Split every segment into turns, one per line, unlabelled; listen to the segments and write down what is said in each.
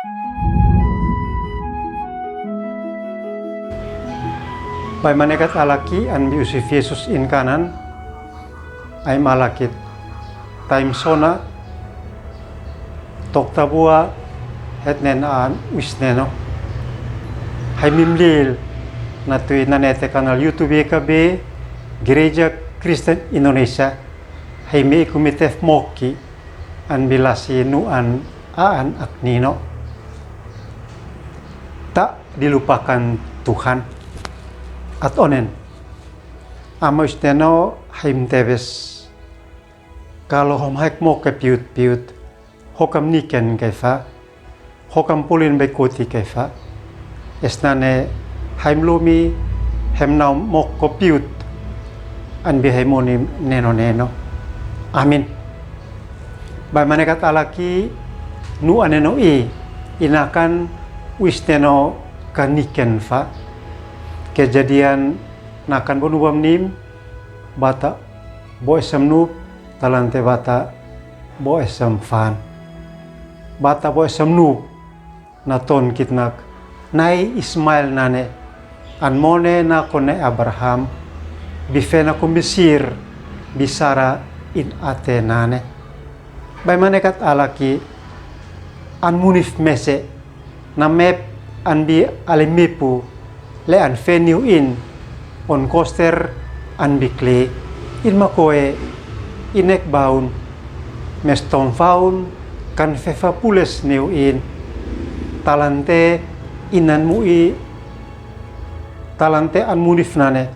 Bai manekat alaki an biusif Yesus in kanan ay malakit time sona tok tabua hetnen an wisneno hay mimlil na tuy nanete kanal YouTube KB Gereja Kristen Indonesia hay mi kumitef moki an bilasi nuan aan at nino tak dilupakan Tuhan at onen amos neno haim tebes kalau hom haik mo ke piut hokam niken kaifa hokam pulin baikuti kaifa esnane haim lumi hem naum mok ko piut an bihaimoni neno amin bai manekat alaki nu aneno inakan wisneno kaniken fa kejadian nakan bonubam nim bata bo esam nu talante bata bo esam fan bata bo esam nu naton kitnak nai Ismail nane anmone na kone Abraham bifena kumbisir bisara in ate nane bai manekat alaki an munif mese na mep an bi alimipu le an feniu in on koster an bikle in makoe inek baun meston faun kan fefa pules neu in talante inan mui talante an munif nane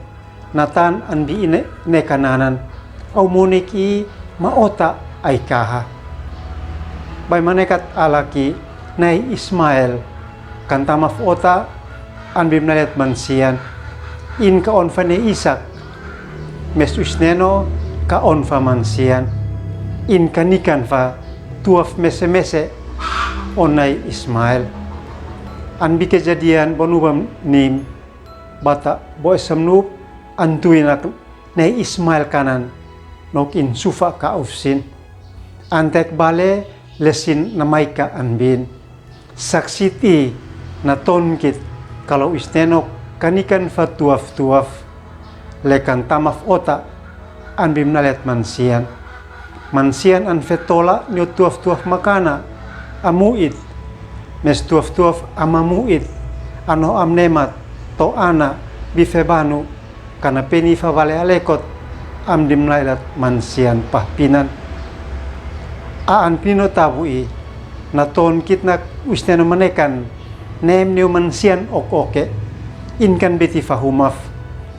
natan an bi ine nekananan au muniki maota aikaha bai manekat alaki nai Ismail kan tamaf ota an bimnalet mansian in ka on fane Isak mes usneno ka on fa mansian in kanikan fa tuaf mese onai Ismail an bi kejadian bonubam nim bata boy samnup antuinak nei Ismail kanan nok in sufa ka ufsin antek bale lesin namaika anbin saksiti na tonkit kalau isneno kanikan fa tuaf lekan tamaf ota an bimnalet mansian an fetola nyo tuaf makana amuit mes tuaf amamuit ano amnemat to ana bifebanu kana peni fa vale alekot am dimnalet mansian pahpinan aan pino tabui na ton kitnak isneno manekan nem neu mansian oke inkan beti fahumaf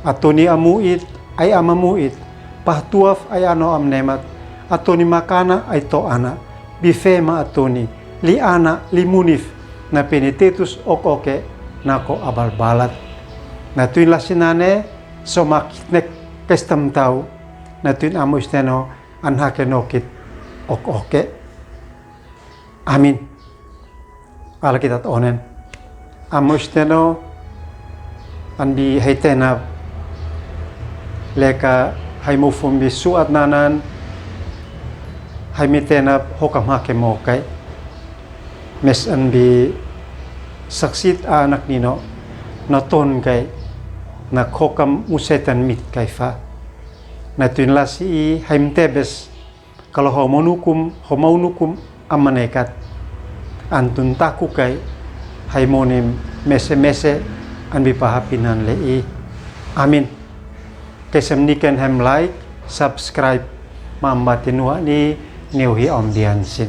atoni amuit ay amamuit pahtuaf ay ano amnemat atoni makana ay to ana bifema atoni li ana limunif na penitetus oke nako abalbalat na tuin lasinane somakitnek kestam tau na tuin amo isteno anhakenokit oke amin alkitat onen amo isteno andi haitena leka haimufum bisuat nanan haimitena hokam hakemokai mes anbi saksit anak nino naton kai na hokam musetan mit kaifa na tuinlasi haimtebes kalau homaunukum amanekat antun taku kai haimonim mese anbi pahapinan lei amin kesemnikan hem like subscribe mambatinwa ni neuhi om diansin